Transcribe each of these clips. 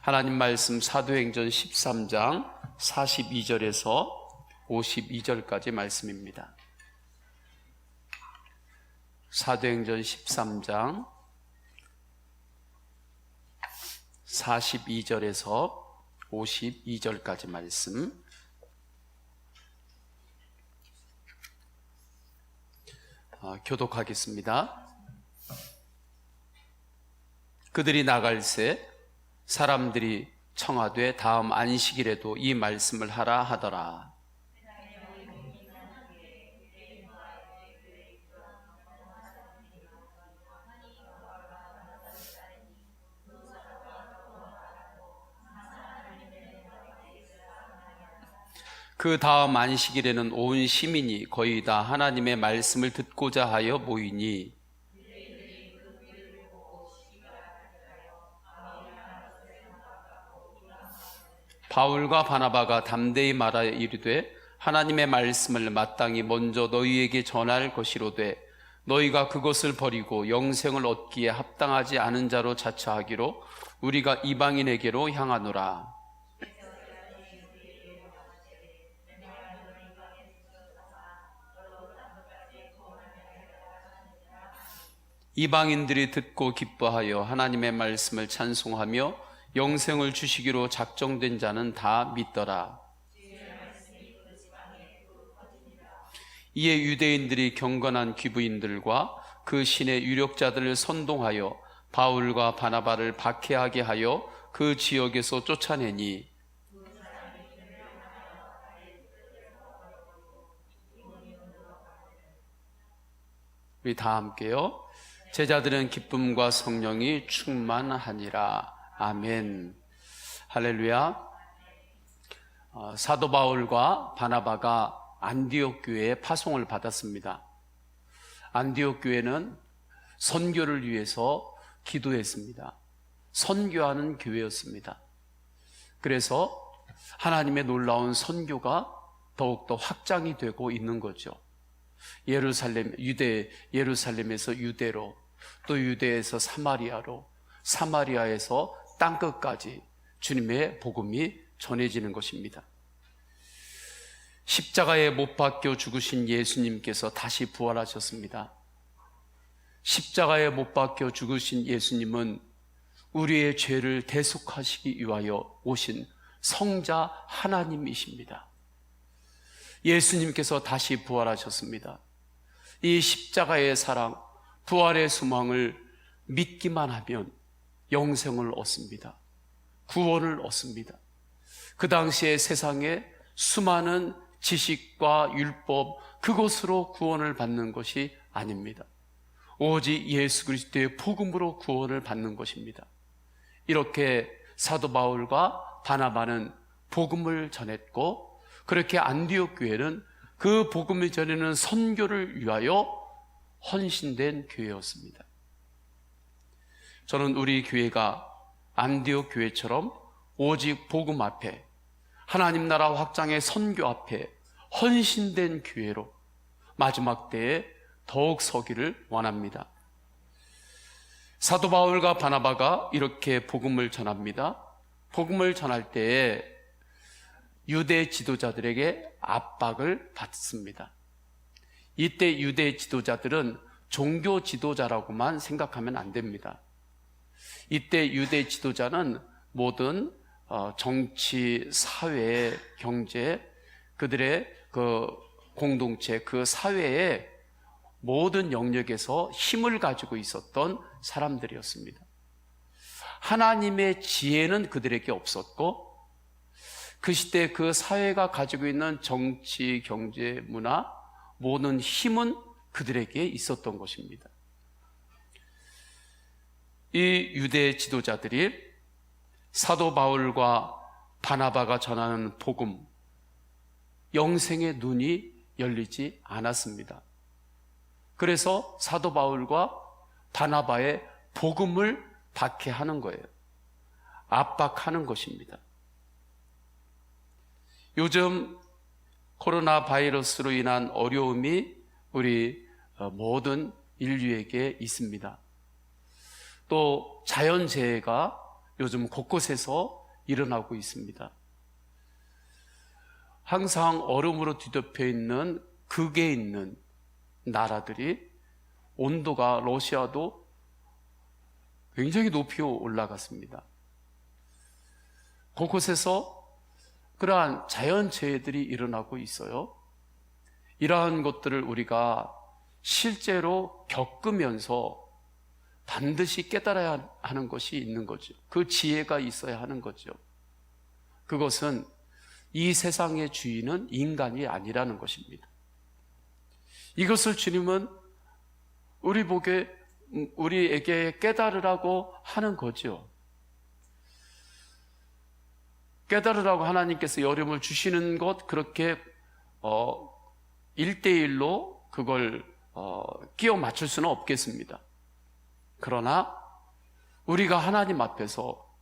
하나님 말씀 사도행전 13장 42절에서 52절까지 말씀입니다. 사도행전 13장 42절에서 52절까지 말씀 교독하겠습니다. 그들이 나갈새 사람들이 청하되 다음 안식일에도 이 말씀을 하라 하더라. 그 다음 안식일에는 온 시민이 거의 다 하나님의 말씀을 듣고자 하여 모이니 바울과 바나바가 담대히 말하여 이르되 하나님의 말씀을 마땅히 먼저 너희에게 전할 것이로되 너희가 그것을 버리고 영생을 얻기에 합당하지 않은 자로 자처하기로 우리가 이방인에게로 향하노라. 이방인들이 듣고 기뻐하여 하나님의 말씀을 찬송하며 영생을 주시기로 작정된 자는 다 믿더라. 이에 유대인들이 경건한 귀부인들과 그 신의 유력자들을 선동하여 바울과 바나바를 박해하게 하여 그 지역에서 쫓아내니 우리 다 함께요. 제자들은 기쁨과 성령이 충만하니라. 아멘. 할렐루야. 사도 바울과 바나바가 안디옥 교회에 파송을 받았습니다. 안디옥 교회는 선교를 위해서 기도했습니다. 선교하는 교회였습니다. 그래서 하나님의 놀라운 선교가 더욱더 확장이 되고 있는 거죠. 예루살렘에서 유대로, 또 유대에서 사마리아로, 사마리아에서 땅끝까지 주님의 복음이 전해지는 것입니다. 십자가에 못 박혀 죽으신 예수님께서 다시 부활하셨습니다. 십자가에 못 박혀 죽으신 예수님은 우리의 죄를 대속하시기 위하여 오신 성자 하나님이십니다. 예수님께서 다시 부활하셨습니다. 이 십자가의 사랑, 부활의 소망을 믿기만 하면 영생을 얻습니다. 구원을 얻습니다. 그 당시에 세상에 수많은 지식과 율법, 그것으로 구원을 받는 것이 아닙니다. 오직 예수 그리스도의 복음으로 구원을 받는 것입니다. 이렇게 사도 바울과 바나바는 복음을 전했고, 그렇게 안디옥 교회는 그 복음을 전하는 선교를 위하여 헌신된 교회였습니다. 저는 우리 교회가 안디옥 교회처럼 오직 복음 앞에, 하나님 나라 확장의 선교 앞에 헌신된 교회로 마지막 때에 더욱 서기를 원합니다. 사도 바울과 바나바가 이렇게 복음을 전합니다. 복음을 전할 때에 유대 지도자들에게 압박을 받습니다. 이때 유대 지도자들은 종교 지도자라고만 생각하면 안 됩니다. 이때 유대 지도자는 모든 정치, 사회, 경제, 그들의 그 공동체, 그 사회의 모든 영역에서 힘을 가지고 있었던 사람들이었습니다. 하나님의 지혜는 그들에게 없었고, 그 시대 그 사회가 가지고 있는 정치, 경제, 문화, 모든 힘은 그들에게 있었던 것입니다. 이 유대 지도자들이 사도 바울과 바나바가 전하는 복음, 영생의 눈이 열리지 않았습니다. 그래서 사도 바울과 바나바의 복음을 박해하는 거예요. 압박하는 것입니다. 요즘 코로나 바이러스로 인한 어려움이 우리 모든 인류에게 있습니다. 또 자연재해가 요즘 곳곳에서 일어나고 있습니다. 항상 얼음으로 뒤덮여 있는 극에 있는 나라들이 온도가 러시아도 굉장히 높이 올라갔습니다. 곳곳에서 그러한 자연재해들이 일어나고 있어요. 이러한 것들을 우리가 실제로 겪으면서 반드시 깨달아야 하는 것이 있는 거죠. 그 지혜가 있어야 하는 거죠. 그것은 이 세상의 주인은 인간이 아니라는 것입니다. 이것을 주님은 우리에게 깨달으라고 하는 거죠. 깨달으라고 하나님께서 여름을 주시는 것, 그렇게 1대1로 그걸 끼워 맞출 수는 없겠습니다. 그러나 우리가 하나님 앞에서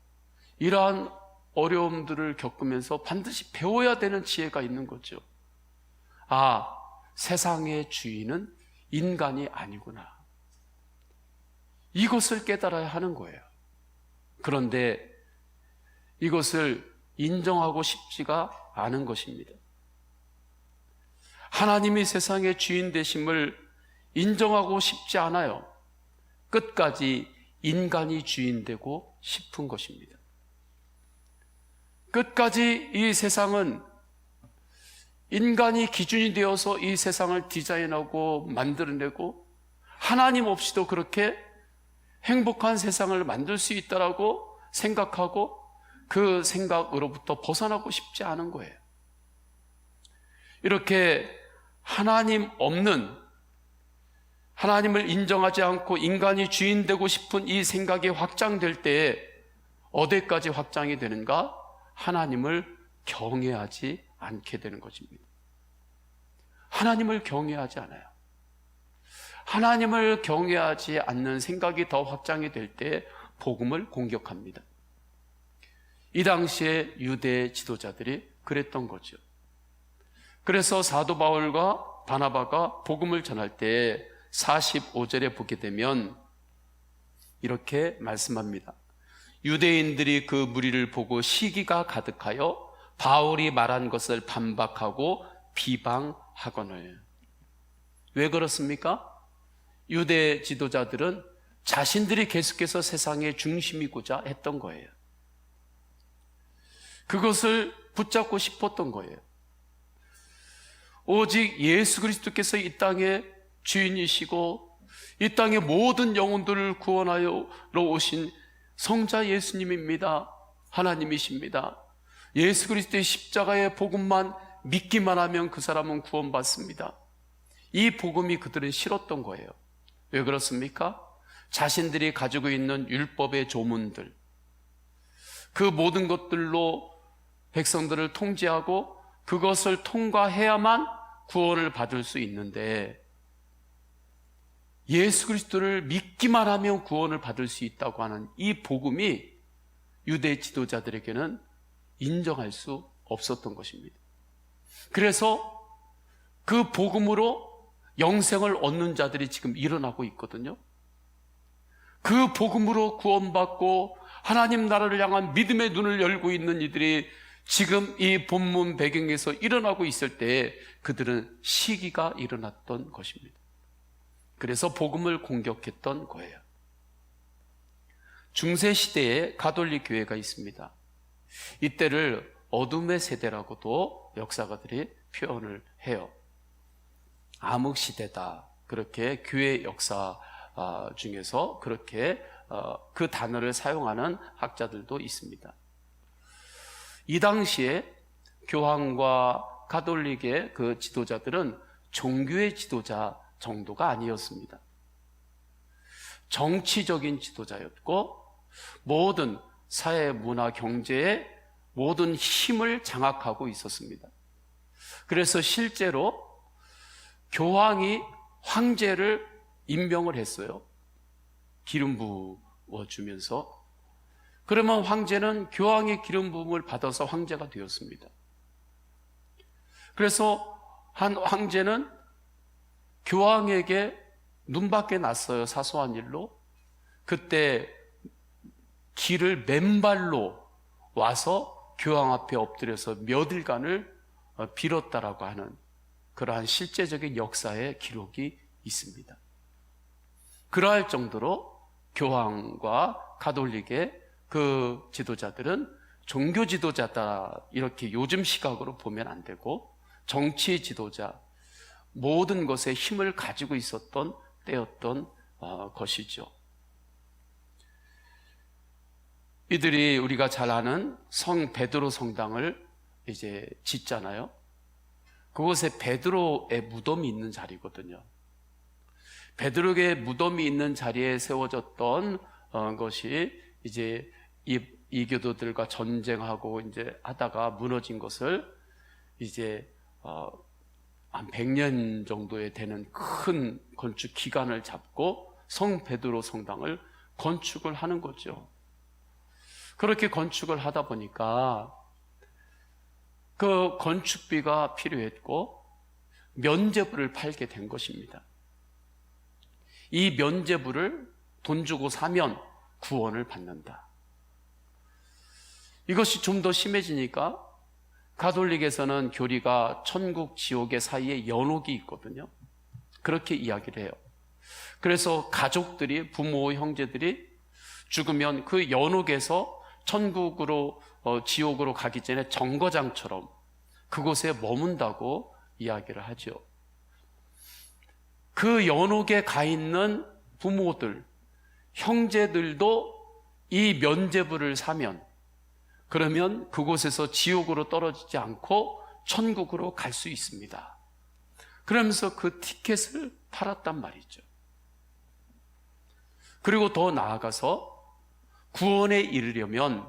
이러한 어려움들을 겪으면서 반드시 배워야 되는 지혜가 있는 거죠. 아, 세상의 주인은 인간이 아니구나. 이것을 깨달아야 하는 거예요. 그런데 이것을 인정하고 싶지가 않은 것입니다. 하나님이 세상의 주인 되심을 인정하고 싶지 않아요. 끝까지 인간이 주인 되고 싶은 것입니다. 끝까지 이 세상은 인간이 기준이 되어서 이 세상을 디자인하고 만들어내고 하나님 없이도 그렇게 행복한 세상을 만들 수 있다라고 생각하고 그 생각으로부터 벗어나고 싶지 않은 거예요. 이렇게 하나님 없는, 하나님을 인정하지 않고 인간이 주인 되고 싶은 이 생각이 확장될 때에 어디까지 확장이 되는가? 하나님을 경외하지 않게 되는 것입니다. 하나님을 경외하지 않아요. 하나님을 경외하지 않는 생각이 더 확장이 될 때 복음을 공격합니다. 이 당시에 유대 지도자들이 그랬던 거죠. 그래서 사도 바울과 바나바가 복음을 전할 때 45절에 보게 되면 이렇게 말씀합니다. 유대인들이 그 무리를 보고 시기가 가득하여 바울이 말한 것을 반박하고 비방하거늘. 왜 그렇습니까? 유대 지도자들은 자신들이 계속해서 세상의 중심이고자 했던 거예요. 그것을 붙잡고 싶었던 거예요. 오직 예수 그리스도께서 이 땅의 주인이시고 이 땅의 모든 영혼들을 구원하여 오신 성자 예수님입니다. 하나님이십니다. 예수 그리스도의 십자가의 복음만 믿기만 하면 그 사람은 구원받습니다. 이 복음이 그들은 싫었던 거예요. 왜 그렇습니까? 자신들이 가지고 있는 율법의 조문들, 그 모든 것들로 백성들을 통제하고 그것을 통과해야만 구원을 받을 수 있는데, 예수 그리스도를 믿기만 하면 구원을 받을 수 있다고 하는 이 복음이 유대 지도자들에게는 인정할 수 없었던 것입니다. 그래서 그 복음으로 영생을 얻는 자들이 지금 일어나고 있거든요. 그 복음으로 구원받고 하나님 나라를 향한 믿음의 눈을 열고 있는 이들이 지금 이 본문 배경에서 일어나고 있을 때 그들은 시기가 일어났던 것입니다. 그래서 복음을 공격했던 거예요. 중세시대에 가톨릭 교회가 있습니다. 이때를 어둠의 세대라고도 역사가들이 표현을 해요. 암흑시대다, 그렇게 교회 역사 중에서 그렇게 그 단어를 사용하는 학자들도 있습니다. 이 당시에 교황과 가톨릭의 그 지도자들은 종교의 지도자 정도가 아니었습니다. 정치적인 지도자였고 모든 사회, 문화, 경제의 모든 힘을 장악하고 있었습니다. 그래서 실제로 교황이 황제를 임명을 했어요. 기름 부어주면서. 그러면 황제는 교황의 기름 부음을 받아서 황제가 되었습니다. 그래서 한 황제는 교황에게 눈밖에 났어요. 사소한 일로. 그때 길을 맨발로 와서 교황 앞에 엎드려서 몇 일간을 빌었다라고 하는 그러한 실제적인 역사의 기록이 있습니다. 그러할 정도로 교황과 가톨릭의 그 지도자들은 종교 지도자다, 이렇게 요즘 시각으로 보면 안 되고 정치 지도자, 모든 것에 힘을 가지고 있었던 때였던 것이죠. 이들이 우리가 잘 아는 성 베드로 성당을 이제 짓잖아요. 그곳에 베드로의 무덤이 있는 자리거든요. 베드로의 무덤이 있는 자리에 세워졌던 것이 이제 이교도들과 전쟁하고 이제 하다가 무너진 것을 이제 한 100년 정도에 되는 큰 건축 기간을 잡고 성 베드로 성당을 건축을 하는 거죠. 그렇게 건축을 하다 보니까 그 건축비가 필요했고 면제부를 팔게 된 것입니다. 이 면제부를 돈 주고 사면 구원을 받는다. 이것이 좀 더 심해지니까 가톨릭에서는 교리가 천국, 지옥의 사이에 연옥이 있거든요. 그렇게 이야기를 해요. 그래서 가족들이, 부모, 형제들이 죽으면 그 연옥에서 천국으로, 지옥으로 가기 전에 정거장처럼 그곳에 머문다고 이야기를 하죠. 그 연옥에 가 있는 부모들, 형제들도 이 면제부를 사면, 그러면 그곳에서 지옥으로 떨어지지 않고 천국으로 갈 수 있습니다. 그러면서 그 티켓을 팔았단 말이죠. 그리고 더 나아가서 구원에 이르려면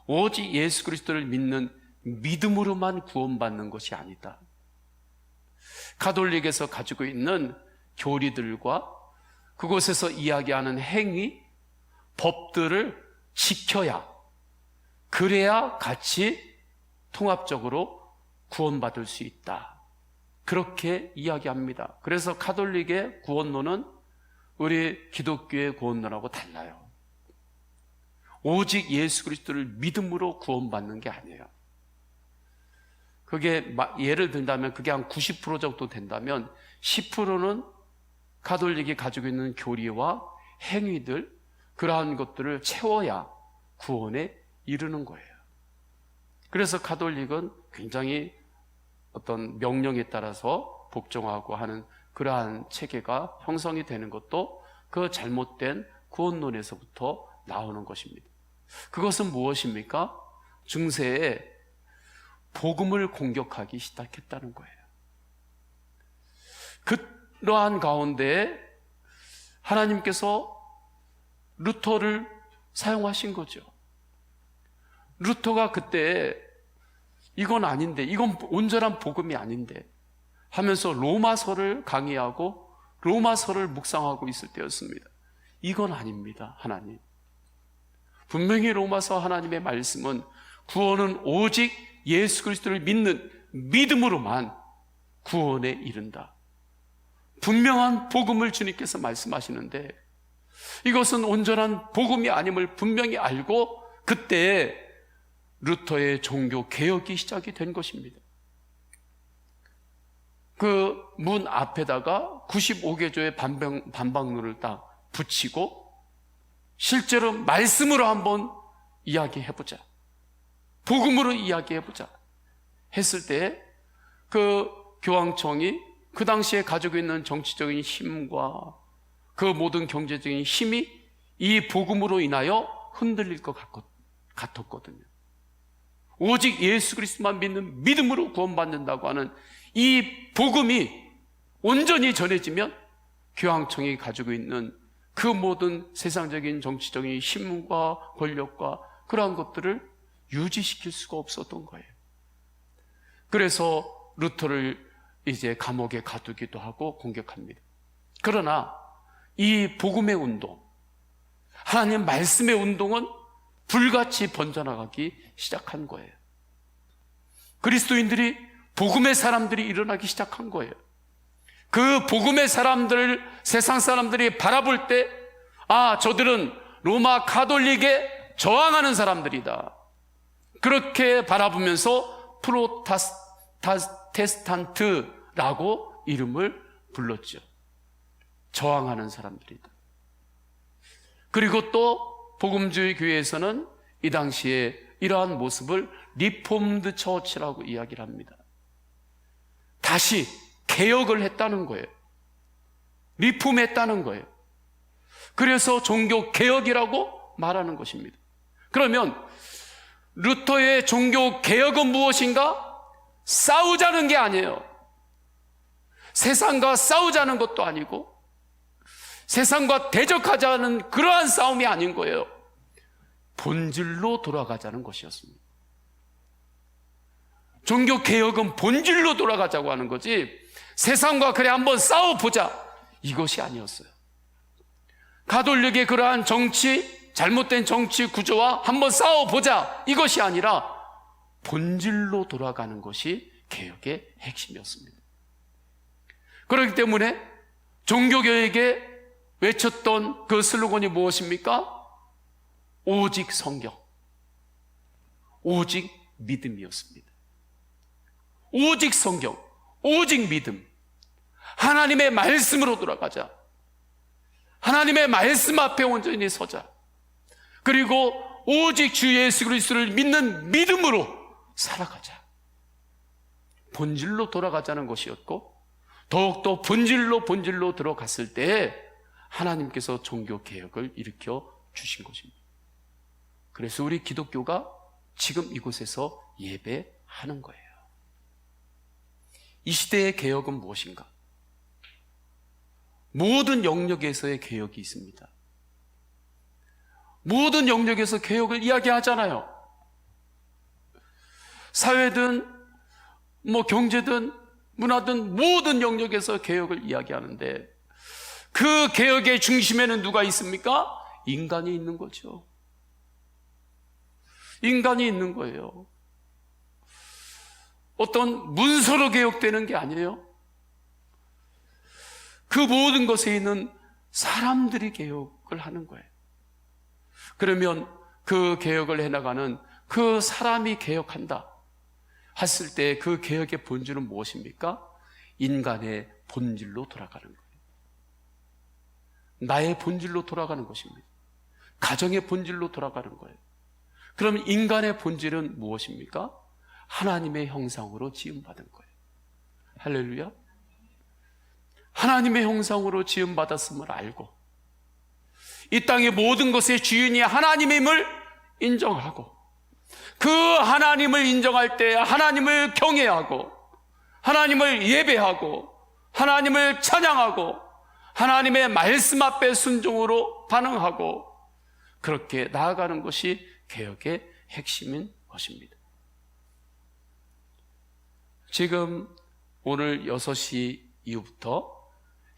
오직 예수 그리스도를 믿는 믿음으로만 구원받는 것이 아니다. 가톨릭에서 가지고 있는 교리들과 그곳에서 이야기하는 행위, 법들을 지켜야, 그래야 같이 통합적으로 구원받을 수 있다. 그렇게 이야기합니다. 그래서 가톨릭의 구원론은 우리 기독교의 구원론하고 달라요. 오직 예수 그리스도를 믿음으로 구원받는 게 아니에요. 그게 예를 든다면 그게 한 90% 정도 된다면 10%는 가톨릭이 가지고 있는 교리와 행위들, 그러한 것들을 채워야 구원에 이르는 거예요. 그래서 가톨릭은 굉장히 어떤 명령에 따라서 복종하고 하는 그러한 체계가 형성이 되는 것도 그 잘못된 구원론에서부터 나오는 것입니다. 그것은 무엇입니까? 중세에 복음을 공격하기 시작했다는 거예요. 그러한 가운데 하나님께서 루터를 사용하신 거죠. 루터가 그때 이건 아닌데, 이건 온전한 복음이 아닌데 하면서 로마서를 강의하고 로마서를 묵상하고 있을 때였습니다. 이건 아닙니다. 하나님, 분명히 로마서 하나님의 말씀은 구원은 오직 예수 그리스도를 믿는 믿음으로만 구원에 이른다. 분명한 복음을 주님께서 말씀하시는데 이것은 온전한 복음이 아님을 분명히 알고 그때 루터의 종교 개혁이 시작이 된 것입니다. 그 문 앞에다가 95개조의 반박문을 딱 붙이고 실제로 말씀으로 한번 이야기해보자, 복음으로 이야기해보자 했을 때 그 교황청이 그 당시에 가지고 있는 정치적인 힘과 그 모든 경제적인 힘이 이 복음으로 인하여 흔들릴 것 같았거든요. 오직 예수 그리스도만 믿는 믿음으로 구원받는다고 하는 이 복음이 온전히 전해지면 교황청이 가지고 있는 그 모든 세상적인 정치적인 힘과 권력과 그러한 것들을 유지시킬 수가 없었던 거예요. 그래서 루터를 이제 감옥에 가두기도 하고 공격합니다. 그러나 이 복음의 운동, 하나님 말씀의 운동은 불같이 번져나가기 시작한 거예요. 그리스도인들이, 복음의 사람들이 일어나기 시작한 거예요. 그 복음의 사람들을 세상 사람들이 바라볼 때, 아, 저들은 로마 가톨릭의 저항하는 사람들이다. 그렇게 바라보면서 프로테스탄트라고 이름을 불렀죠. 저항하는 사람들이다. 그리고 또 복음주의 교회에서는 이 당시에 이러한 모습을 리폼드 처치라고 이야기를 합니다. 다시 개혁을 했다는 거예요. 리폼했다는 거예요. 그래서 종교 개혁이라고 말하는 것입니다. 그러면 루터의 종교 개혁은 무엇인가? 싸우자는 게 아니에요. 세상과 싸우자는 것도 아니고 세상과 대적하자는 그러한 싸움이 아닌 거예요. 본질로 돌아가자는 것이었습니다. 종교 개혁은 본질로 돌아가자고 하는 거지 세상과 그래 한번 싸워보자 이것이 아니었어요. 가톨릭의 그러한 정치, 잘못된 정치 구조와 한번 싸워보자 이것이 아니라 본질로 돌아가는 것이 개혁의 핵심이었습니다. 그렇기 때문에 종교개혁에 외쳤던 그 슬로건이 무엇입니까? 오직 성경, 오직 믿음이었습니다. 오직 성경, 오직 믿음, 하나님의 말씀으로 돌아가자. 하나님의 말씀 앞에 온전히 서자. 그리고 오직 주 예수 그리스도를 믿는 믿음으로 살아가자. 본질로 돌아가자는 것이었고 더욱더 본질로 들어갔을 때 하나님께서 종교개혁을 일으켜 주신 것입니다. 그래서 우리 기독교가 지금 이곳에서 예배하는 거예요. 이 시대의 개혁은 무엇인가? 모든 영역에서의 개혁이 있습니다. 모든 영역에서 개혁을 이야기하잖아요. 사회든 경제든 문화든 모든 영역에서 개혁을 이야기하는데 그 개혁의 중심에는 누가 있습니까? 인간이 있는 거죠. 인간이 있는 거예요. 어떤 문서로 개혁되는 게 아니에요. 그 모든 것에 있는 사람들이 개혁을 하는 거예요. 그러면 그 개혁을 해나가는 그 사람이 개혁한다 했을 때 그 개혁의 본질은 무엇입니까? 인간의 본질로 돌아가는 거예요. 나의 본질로 돌아가는 것입니다. 가정의 본질로 돌아가는 거예요. 그럼 인간의 본질은 무엇입니까? 하나님의 형상으로 지음받은 거예요. 할렐루야. 하나님의 형상으로 지음받았음을 알고 이 땅의 모든 것의 주인이 하나님임을 인정하고 그 하나님을 인정할 때 하나님을 경외하고 하나님을 예배하고 하나님을 찬양하고 하나님의 말씀 앞에 순종으로 반응하고 그렇게 나아가는 것이 개혁의 핵심인 것입니다. 지금 오늘 6시 이후부터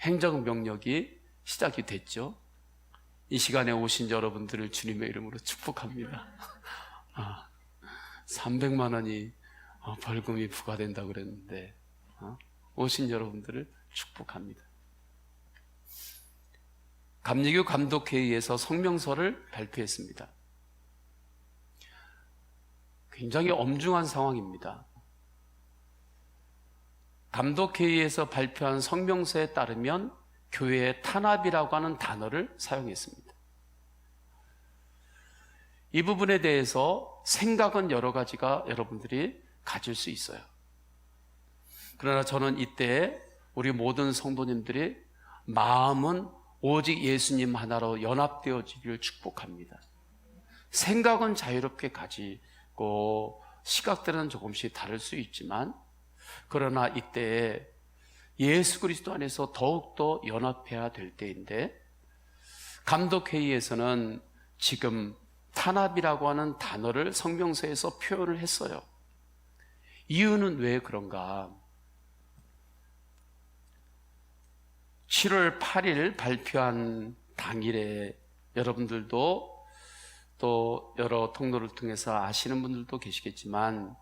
행정명령이 시작이 됐죠. 이 시간에 오신 여러분들을 주님의 이름으로 축복합니다. 300만 원이 벌금이 부과된다고 그랬는데 오신 여러분들을 축복합니다. 감리교 감독회의에서 성명서를 발표했습니다. 굉장히 엄중한 상황입니다. 감독회의에서 발표한 성명서에 따르면 교회의 탄압이라고 하는 단어를 사용했습니다. 이 부분에 대해서 생각은 여러 가지가 여러분들이 가질 수 있어요. 그러나 저는 이때 우리 모든 성도님들이 마음은 오직 예수님 하나로 연합되어지기를 축복합니다. 생각은 자유롭게 가지고 시각들은 조금씩 다를 수 있지만 그러나 이때 예수 그리스도 안에서 더욱더 연합해야 될 때인데 감독회의에서는 지금 탄압이라고 하는 단어를 성명서에서 표현을 했어요. 이유는 왜 그런가? 7월 8일 발표한 당일에 여러분들도 또 여러 통로를 통해서 아시는 분들도 계시겠지만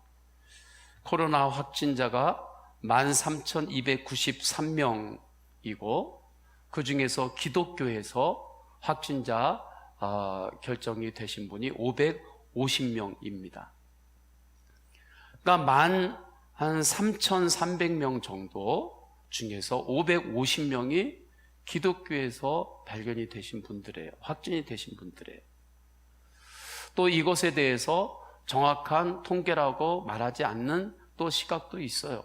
코로나 확진자가 13,293명이고 그 중에서 기독교에서 확진자 결정이 되신 분이 550명입니다. 그러니까 한 3,300명 정도 중에서 550명이 기독교에서 발견이 되신 분들이에요. 확진이 되신 분들이에요. 또 이것에 대해서 정확한 통계라고 말하지 않는 또 시각도 있어요.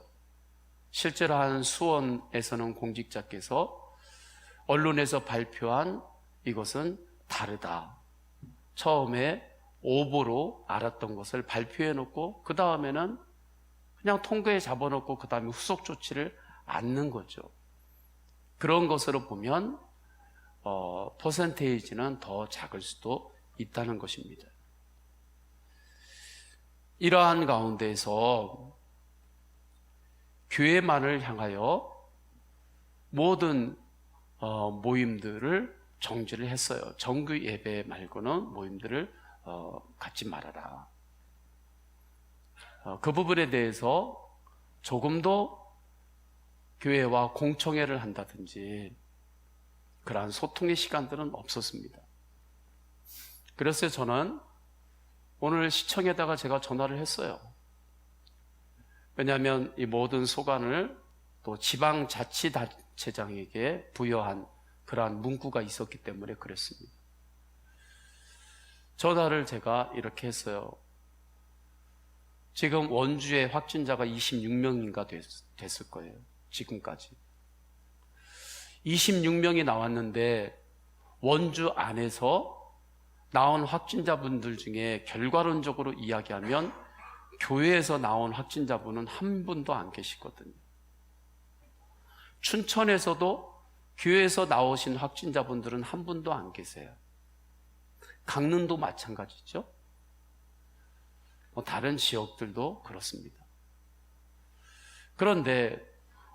실제로 한 수원에서는 공직자께서 언론에서 발표한 이것은 다르다. 처음에 오보로 알았던 것을 발표해 놓고 그 다음에는 그냥 통계에 잡아놓고 그 다음에 후속 조치를 않는 거죠. 그런 것으로 보면 퍼센테이지는 더 작을 수도 있다는 것입니다. 이러한 가운데에서 교회만을 향하여 모든 모임들을 정지를 했어요. 정규 예배 말고는 모임들을 갖지 말아라. 그 부분에 대해서 조금도 교회와 공청회를 한다든지 그러한 소통의 시간들은 없었습니다. 그래서 저는 오늘 시청에다가 제가 전화를 했어요. 왜냐하면 이 모든 소관을 또 지방자치단체장에게 부여한 그러한 문구가 있었기 때문에 그랬습니다. 전화를 제가 이렇게 했어요. 지금 원주에 확진자가 26명인가 됐을 거예요. 지금까지 26명이 나왔는데 원주 안에서 나온 확진자분들 중에 결과론적으로 이야기하면 교회에서 나온 확진자분은 한 분도 안 계시거든요. 춘천에서도 교회에서 나오신 확진자분들은 한 분도 안 계세요. 강릉도 마찬가지죠. 다른 지역들도 그렇습니다. 그런데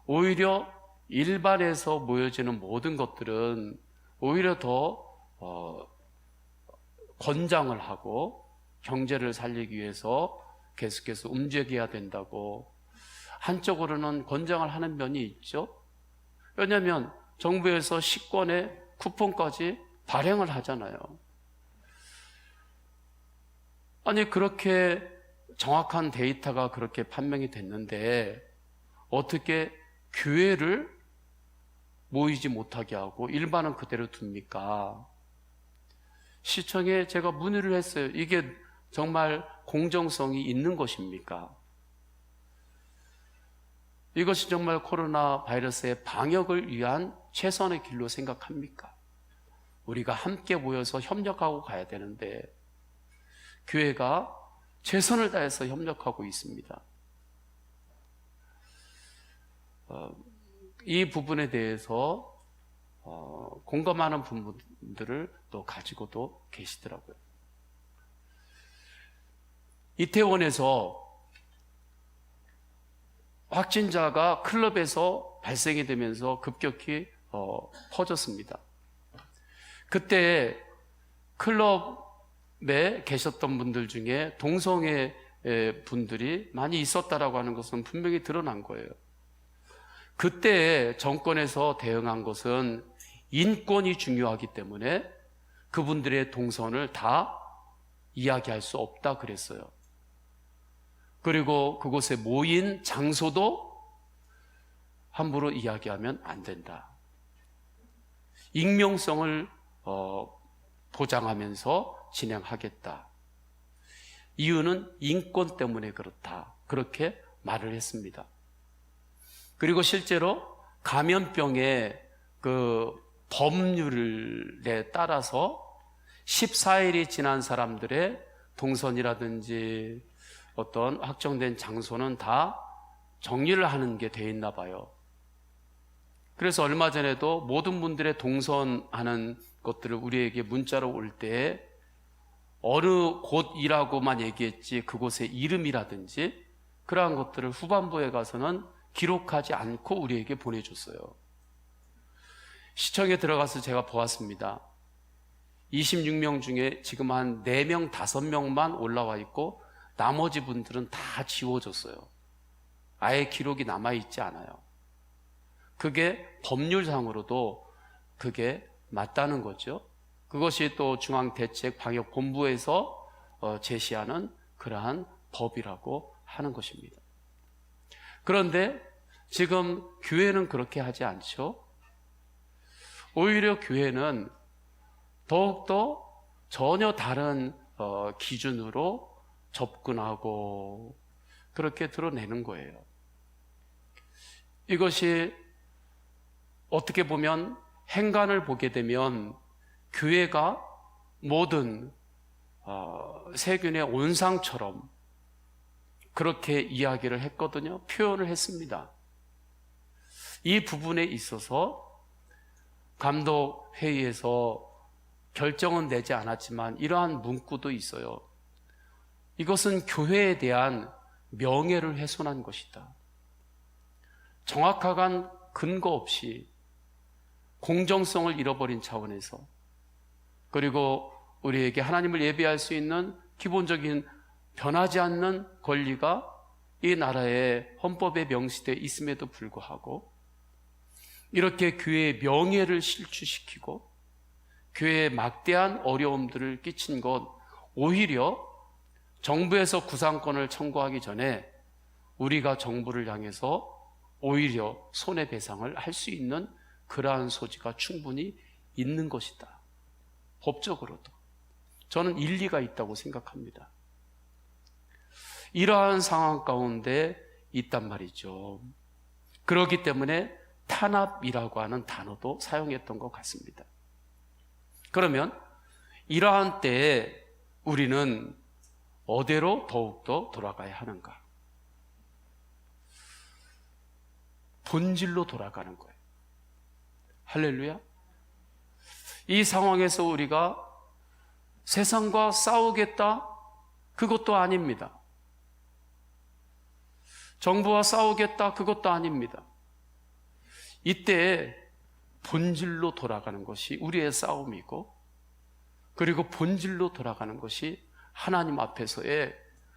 오히려 일반에서 모여지는 모든 것들은 오히려 더 권장을 하고 경제를 살리기 위해서 계속해서 움직여야 된다고 한쪽으로는 권장을 하는 면이 있죠. 왜냐하면 정부에서 식권의 쿠폰까지 발행을 하잖아요. 아니 그렇게 정확한 데이터가 그렇게 판명이 됐는데 어떻게 교회를 모이지 못하게 하고 일반은 그대로 둡니까? 시청에 제가 문의를 했어요. 이게 정말 공정성이 있는 것입니까? 이것이 정말 코로나 바이러스의 방역을 위한 최선의 길로 생각합니까? 우리가 함께 모여서 협력하고 가야 되는데 교회가 최선을 다해서 협력하고 있습니다. 이 부분에 대해서 공감하는 분들을 또 가지고도 계시더라고요. 이태원에서 확진자가 클럽에서 발생이 되면서 급격히 퍼졌습니다. 그때 클럽에 계셨던 분들 중에 동성애 분들이 많이 있었다라고 하는 것은 분명히 드러난 거예요. 그때 정권에서 대응한 것은 인권이 중요하기 때문에 그분들의 동선을 다 이야기할 수 없다 그랬어요. 그리고 그곳에 모인 장소도 함부로 이야기하면 안 된다. 익명성을 보장하면서 진행하겠다. 이유는 인권 때문에 그렇다. 그렇게 말을 했습니다. 그리고 실제로 감염병의 그 법률에 따라서 14일이 지난 사람들의 동선이라든지 어떤 확정된 장소는 다 정리를 하는 게 돼 있나 봐요. 그래서 얼마 전에도 모든 분들의 동선하는 것들을 우리에게 문자로 올 때 어느 곳이라고만 얘기했지 그곳의 이름이라든지 그러한 것들을 후반부에 가서는 기록하지 않고 우리에게 보내줬어요. 시청에 들어가서 제가 보았습니다. 26명 중에 지금 한 4명, 5명만 올라와 있고 나머지 분들은 다 지워졌어요. 아예 기록이 남아있지 않아요. 그게 법률상으로도 그게 맞다는 거죠. 그것이 또 중앙대책방역본부에서 제시하는 그러한 법이라고 하는 것입니다. 그런데 지금 교회는 그렇게 하지 않죠. 오히려 교회는 더욱더 전혀 다른 기준으로 접근하고 그렇게 드러내는 거예요. 이것이 어떻게 보면 행간을 보게 되면 교회가 모든 세균의 온상처럼 그렇게 이야기를 했거든요. 표현을 했습니다. 이 부분에 있어서 감독회의에서 결정은 내지 않았지만 이러한 문구도 있어요. 이것은 교회에 대한 명예를 훼손한 것이다. 정확한 근거 없이 공정성을 잃어버린 차원에서, 그리고 우리에게 하나님을 예배할 수 있는 기본적인 변하지 않는 권리가 이 나라의 헌법에 명시되어 있음에도 불구하고 이렇게 교회의 명예를 실추시키고 교회에 막대한 어려움들을 끼친 것, 오히려 정부에서 구상권을 청구하기 전에 우리가 정부를 향해서 오히려 손해배상을 할 수 있는 그러한 소지가 충분히 있는 것이다. 법적으로도 저는 일리가 있다고 생각합니다. 이러한 상황 가운데 있단 말이죠. 그렇기 때문에 탄압이라고 하는 단어도 사용했던 것 같습니다. 그러면 이러한 때에 우리는 어디로 더욱더 돌아가야 하는가? 본질로 돌아가는 거예요. 할렐루야. 이 상황에서 우리가 세상과 싸우겠다? 그것도 아닙니다. 정부와 싸우겠다? 그것도 아닙니다. 이때 본질로 돌아가는 것이 우리의 싸움이고, 그리고 본질로 돌아가는 것이 하나님 앞에서의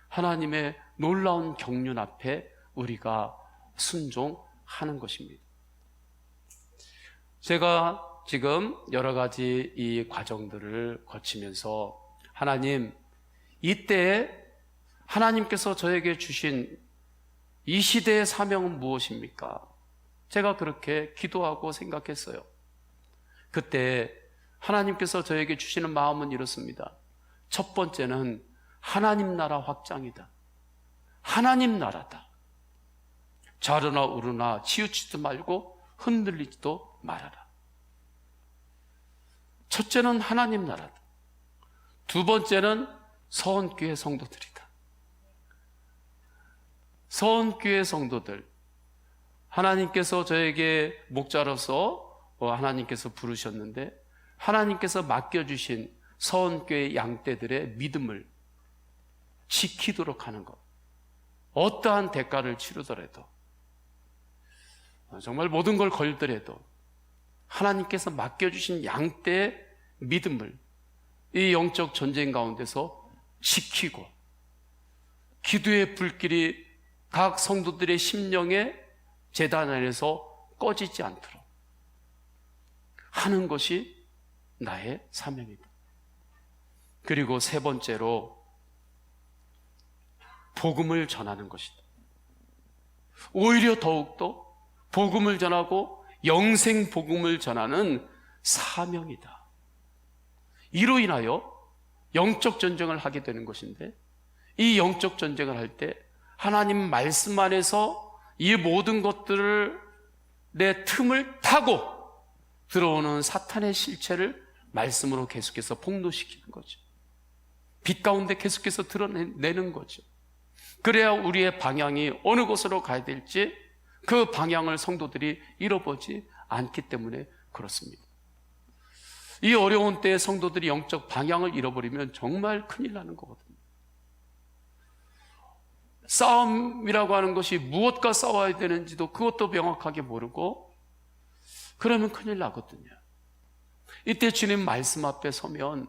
하나님의 놀라운 경륜 앞에 우리가 순종하는 것입니다. 제가 지금 여러 가지 이 과정들을 거치면서 하나님, 이때에 하나님께서 저에게 주신 이 시대의 사명은 무엇입니까? 제가 그렇게 기도하고 생각했어요. 그때 하나님께서 저에게 주시는 마음은 이렇습니다. 첫 번째는 하나님 나라 확장이다. 하나님 나라다. 좌르나 우르나 치우치지도 말고 흔들리지도 말아라. 첫째는 하나님 나라다. 두 번째는 서원교회 성도들이다. 서원교회 성도들, 하나님께서 저에게 목자로서 하나님께서 부르셨는데 하나님께서 맡겨주신 서원교회 양떼들의 믿음을 지키도록 하는 것, 어떠한 대가를 치르더라도, 정말 모든 걸 걸더라도 하나님께서 맡겨주신 양떼의 믿음을 이 영적 전쟁 가운데서 지키고, 기도의 불길이 각 성도들의 심령에 제단 안에서 꺼지지 않도록 하는 것이 나의 사명이다. 그리고 세 번째로 복음을 전하는 것이다. 오히려 더욱더 복음을 전하고 영생 복음을 전하는 사명이다. 이로 인하여 영적 전쟁을 하게 되는 것인데, 이 영적 전쟁을 할 때 하나님 말씀 안에서 이 모든 것들을 내 틈을 타고 들어오는 사탄의 실체를 말씀으로 계속해서 폭로시키는 거죠. 빛 가운데 계속해서 드러내는 거죠. 그래야 우리의 방향이 어느 곳으로 가야 될지 그 방향을 성도들이 잃어보지 않기 때문에 그렇습니다. 이 어려운 때에 성도들이 영적 방향을 잃어버리면 정말 큰일 나는 거거든요. 싸움이라고 하는 것이 무엇과 싸워야 되는지도 그것도 명확하게 모르고 그러면 큰일 나거든요. 이때 주님 말씀 앞에 서면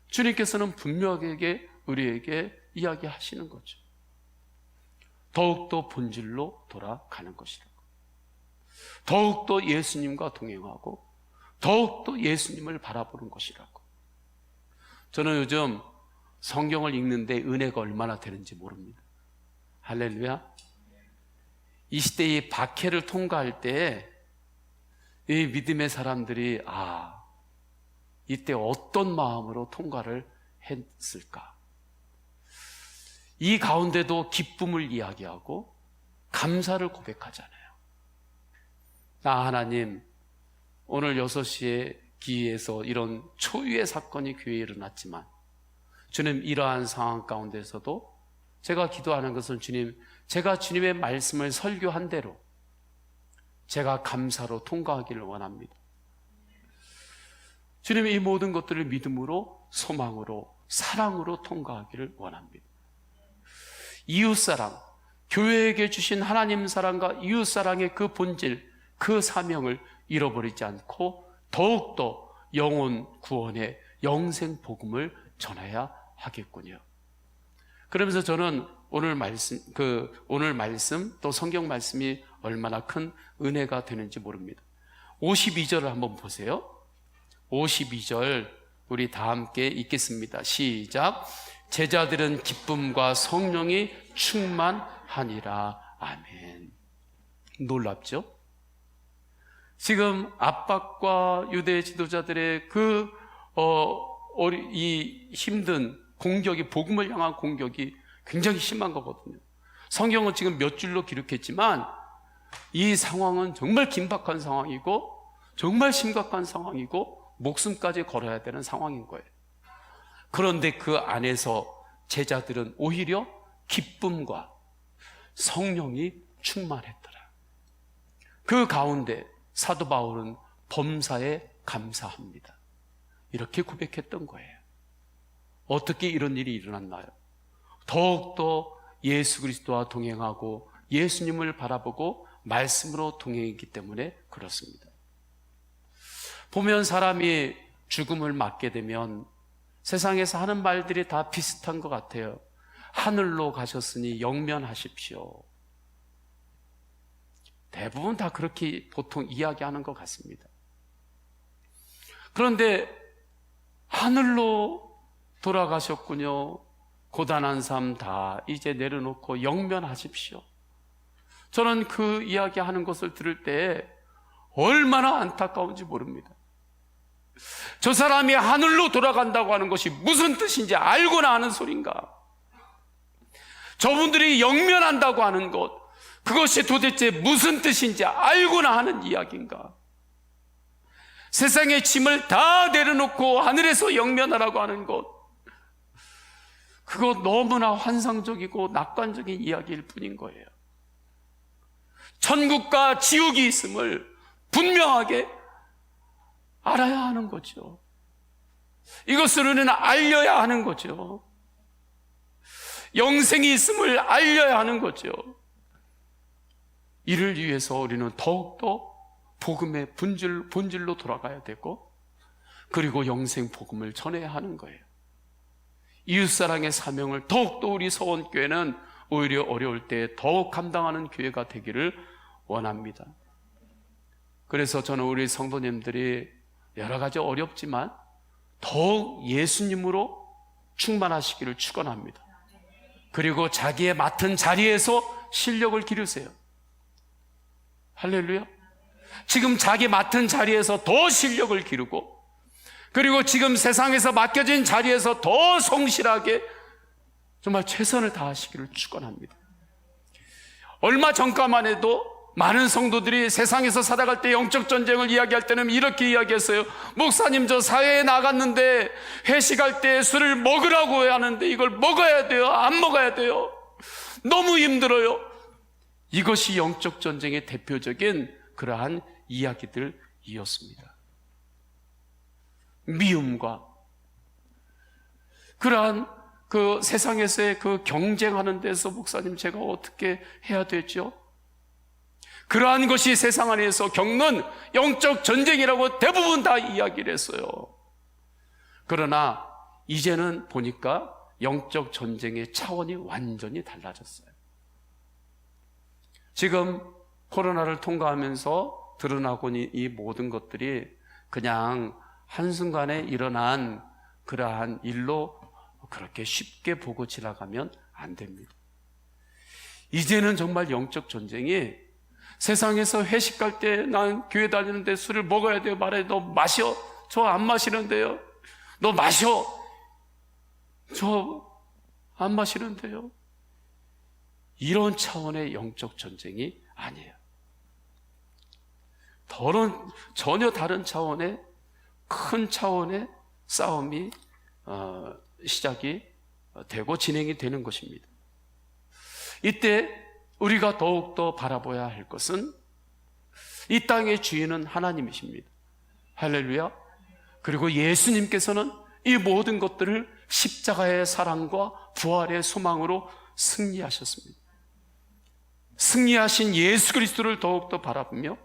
주님께서는 분명하게 우리에게 이야기하시는 거죠. 더욱더 본질로 돌아가는 것이다. 더욱더 예수님과 동행하고 더욱더 예수님을 바라보는 것이라고. 저는 요즘 성경을 읽는데 은혜가 얼마나 되는지 모릅니다. 할렐루야. 이 시대의 박해를 통과할 때 이 믿음의 사람들이 이때 어떤 마음으로 통과를 했을까? 이 가운데도 기쁨을 이야기하고 감사를 고백하잖아요. 하나님, 오늘 6시에 기회에서 이런 초유의 사건이 교회에 일어났지만 주님, 이러한 상황 가운데서도 제가 기도하는 것은 주님, 제가 주님의 말씀을 설교한 대로 제가 감사로 통과하기를 원합니다. 주님의 이 모든 것들을 믿음으로, 소망으로, 사랑으로 통과하기를 원합니다. 이웃사랑, 교회에게 주신 하나님 사랑과 이웃사랑의 그 본질, 그 사명을 잃어버리지 않고 더욱더 영혼 구원의 영생 복음을 전해야 하겠군요. 그러면서 저는 오늘 말씀 또 성경 말씀이 얼마나 큰 은혜가 되는지 모릅니다. 52절을 한번 보세요. 52절 우리 다 함께 읽겠습니다. 시작. 제자들은 기쁨과 성령이 충만하니라. 아멘. 놀랍죠? 지금 압박과 유대 지도자들의 이 힘든 공격이, 복음을 향한 공격이 굉장히 심한 거거든요. 성경은 지금 몇 줄로 기록했지만 이 상황은 정말 긴박한 상황이고 정말 심각한 상황이고 목숨까지 걸어야 되는 상황인 거예요. 그런데 그 안에서 제자들은 오히려 기쁨과 성령이 충만했더라. 그 가운데 사도 바울은 범사에 감사합니다. 이렇게 고백했던 거예요. 어떻게 이런 일이 일어났나요? 더욱더 예수 그리스도와 동행하고 예수님을 바라보고 말씀으로 동행했기 때문에 그렇습니다. 보면 사람이 죽음을 맞게 되면 세상에서 하는 말들이 다 비슷한 것 같아요. 하늘로 가셨으니 영면하십시오. 대부분 다 그렇게 보통 이야기하는 것 같습니다. 그런데 하늘로 돌아가셨군요. 고단한 삶 다 이제 내려놓고 영면하십시오. 저는 그 이야기하는 것을 들을 때 얼마나 안타까운지 모릅니다. 저 사람이 하늘로 돌아간다고 하는 것이 무슨 뜻인지 알고나 하는 소린가? 저분들이 영면한다고 하는 것, 그것이 도대체 무슨 뜻인지 알고나 하는 이야기인가? 세상의 짐을 다 내려놓고 하늘에서 영면하라고 하는 것, 그거 너무나 환상적이고 낙관적인 이야기일 뿐인 거예요. 천국과 지옥이 있음을 분명하게 알아야 하는 거죠. 이것을 우리는 알려야 하는 거죠. 영생이 있음을 알려야 하는 거죠. 이를 위해서 우리는 더욱더 복음의 본질로 돌아가야 되고, 그리고 영생 복음을 전해야 하는 거예요. 이웃사랑의 사명을 더욱더 우리 서원교회는 오히려 어려울 때 더욱 감당하는 교회가 되기를 원합니다. 그래서 저는 우리 성도님들이 여러 가지 어렵지만 더욱 예수님으로 충만하시기를 축원합니다. 그리고 자기의 맡은 자리에서 실력을 기르세요. 할렐루야. 지금 자기 맡은 자리에서 더 실력을 기르고, 그리고 지금 세상에서 맡겨진 자리에서 더 성실하게 정말 최선을 다하시기를 축원합니다. 얼마 전까만 해도 많은 성도들이 세상에서 살아갈 때 영적 전쟁을 이야기할 때는 이렇게 이야기했어요. 목사님, 저 사회에 나갔는데 회식할 때 술을 먹으라고 하는데 이걸 먹어야 돼요? 안 먹어야 돼요? 너무 힘들어요. 이것이 영적 전쟁의 대표적인 그러한 이야기들이었습니다. 미움과 그러한 그 세상에서의 그 경쟁하는 데서 목사님 제가 어떻게 해야 되죠? 그러한 것이 세상 안에서 겪는 영적 전쟁이라고 대부분 다 이야기를 했어요. 그러나 이제는 보니까 영적 전쟁의 차원이 완전히 달라졌어요. 지금 코로나를 통과하면서 드러나고 있는 이 모든 것들이 그냥 한순간에 일어난 그러한 일로 그렇게 쉽게 보고 지나가면 안 됩니다. 이제는 정말 영적 전쟁이 세상에서 회식 갈 때 난 교회 다니는데 술을 먹어야 돼요 말해. 너 마셔. 저 안 마시는데요. 너 마셔. 저 안 마시는데요. 이런 차원의 영적 전쟁이 아니에요. 전혀 다른 차원의 큰 차원의 싸움이 시작이 되고 진행이 되는 것입니다. 이때 우리가 더욱더 바라봐야 할 것은 이 땅의 주인은 하나님이십니다. 할렐루야. 그리고 예수님께서는 이 모든 것들을 십자가의 사랑과 부활의 소망으로 승리하셨습니다. 승리하신 예수 그리스도를 더욱더 바라보며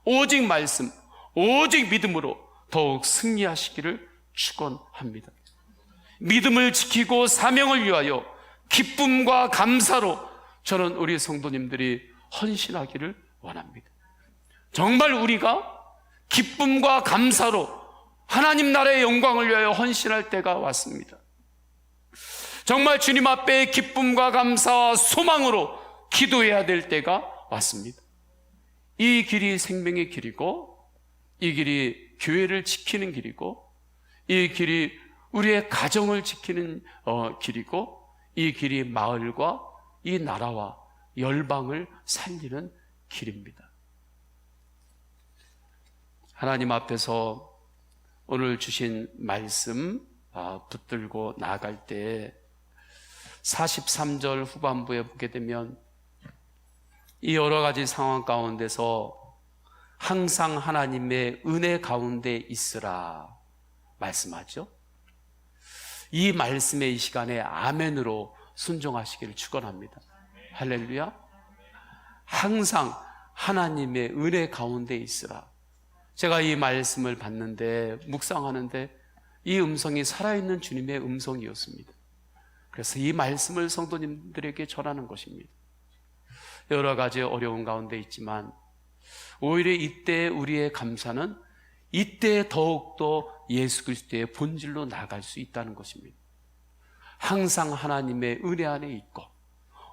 오직 말씀, 오직 믿음으로 더욱 승리하시기를 축원합니다. 믿음을 지키고 사명을 위하여 기쁨과 감사로 저는 우리 성도님들이 헌신하기를 원합니다. 정말 우리가 기쁨과 감사로 하나님 나라의 영광을 위하여 헌신할 때가 왔습니다. 정말 주님 앞에 기쁨과 감사와 소망으로 기도해야 될 때가 왔습니다. 이 길이 생명의 길이고, 이 길이 교회를 지키는 길이고, 이 길이 우리의 가정을 지키는 길이고, 이 길이 마을과 이 나라와 열방을 살리는 길입니다. 하나님 앞에서 오늘 주신 말씀 붙들고 나아갈 때 43절 후반부에 보게 되면 이 여러 가지 상황 가운데서 항상 하나님의 은혜 가운데 있으라 말씀하죠. 이 말씀의 이 시간에 아멘으로 순종하시기를 축원합니다. 할렐루야. 항상 하나님의 은혜 가운데 있으라. 제가 이 말씀을 받는데 묵상하는데 이 음성이 살아있는 주님의 음성이었습니다. 그래서 이 말씀을 성도님들에게 전하는 것입니다. 여러 가지 어려운 가운데 있지만 오히려 이때 우리의 감사는 이때 더욱더 예수 그리스도의 본질로 나아갈 수 있다는 것입니다. 항상 하나님의 은혜 안에 있고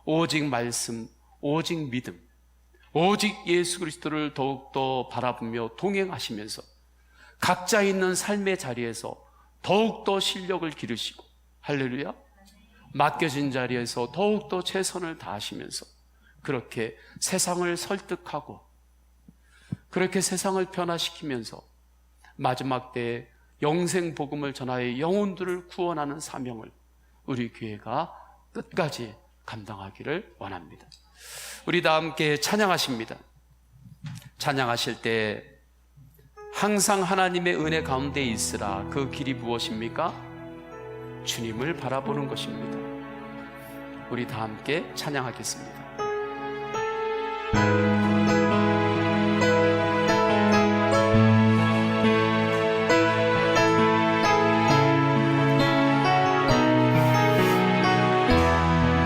오직 말씀, 오직 믿음, 오직 예수 그리스도를 더욱더 바라보며 동행하시면서 각자 있는 삶의 자리에서 더욱더 실력을 기르시고, 할렐루야, 맡겨진 자리에서 더욱더 최선을 다하시면서 그렇게 세상을 설득하고 그렇게 세상을 변화시키면서 마지막 때에 영생 복음을 전하여 영혼들을 구원하는 사명을 우리 교회가 끝까지 감당하기를 원합니다. 우리 다 함께 찬양하십니다. 찬양하실 때 항상 하나님의 은혜 가운데 있으라. 그 길이 무엇입니까? 주님을 바라보는 것입니다. 우리 다 함께 찬양하겠습니다.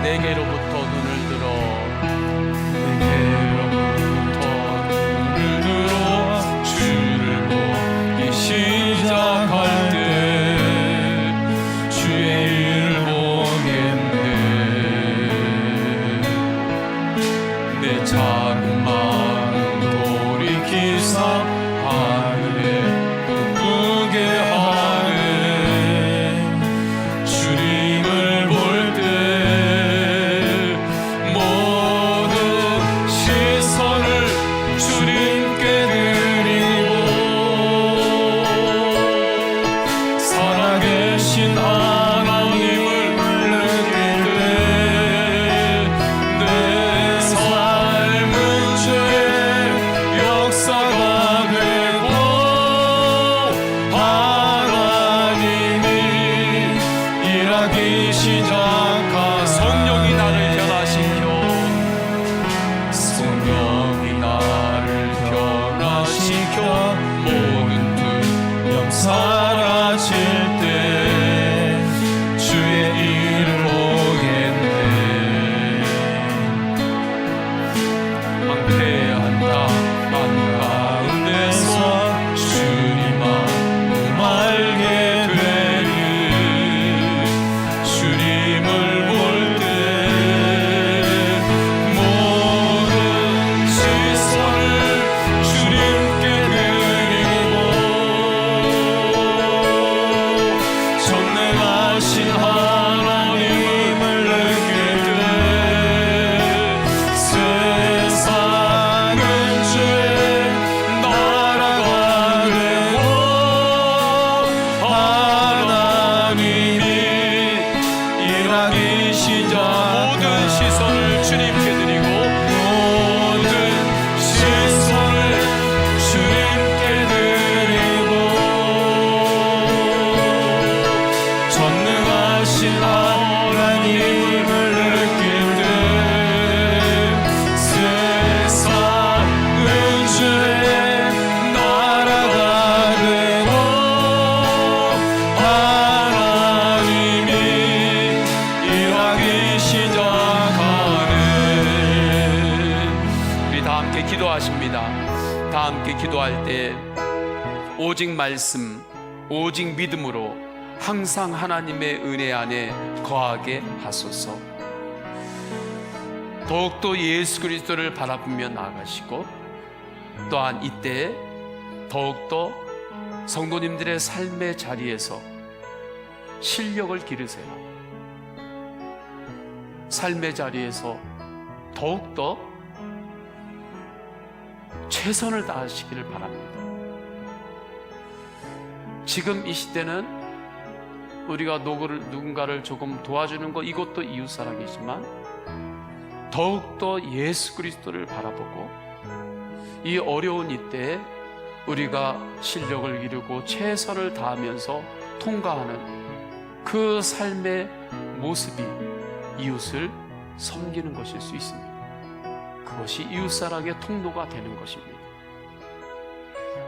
내게로부터 눈을 들어, 내게로부터 눈을 들어 주를 보기 시작할 때 주의 일을 보겠네. 내 작은 마음 돌이키사 하늘에 기쁘게 하네. 주님을 볼 때 모든 시선을 주님께 드리고 살아계신 하나님을 느낄 때 내 삶은 주의 역사가 다 함께 기도하십니다. 다 함께 기도할 때 오직 말씀, 오직 믿음으로 항상 하나님의 은혜 안에 거하게 하소서. 더욱더 예수 그리스도를 바라보며 나아가시고, 또한 이때 더욱더 성도님들의 삶의 자리에서 실력을 기르세요. 삶의 자리에서 더욱더 최선을 다하시기를 바랍니다. 지금 이 시대는 우리가 누군가를 조금 도와주는 것, 이것도 이웃사랑이지만 더욱더 예수 그리스도를 바라보고 이 어려운 이때에 우리가 실력을 기르고 최선을 다하면서 통과하는 그 삶의 모습이 이웃을 섬기는 것일 수 있습니다. 그것이 이웃사랑의 통로가 되는 것입니다.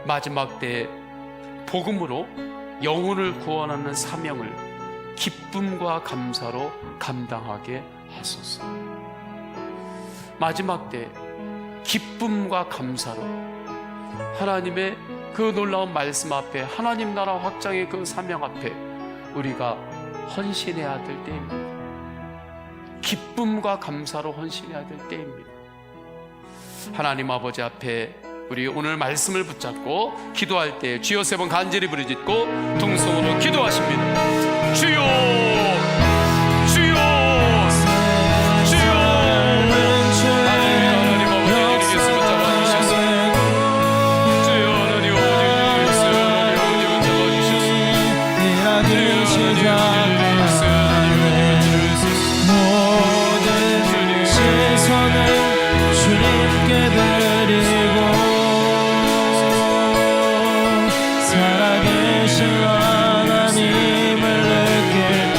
마지막 때에 복음으로 영혼을 구원하는 사명을 기쁨과 감사로 감당하게 하소서. 마지막 때 기쁨과 감사로 하나님의 그 놀라운 말씀 앞에, 하나님 나라 확장의 그 사명 앞에 우리가 헌신해야 될 때입니다. 기쁨과 감사로 헌신해야 될 때입니다. 하나님 아버지 앞에 우리 오늘 말씀을 붙잡고 기도할 때 주여 3번 간절히 부르짖고 통성으로 기도하십니다. 주여, 주여, 주여. 하나님 아버지 예수 붙잡아 주셔서, 주여 하나님 아버지 예수, 하나님 아버지 붙잡아 주셔서, 모든 시선을 주님께 드리고 살아계신 하나님을 느낄 때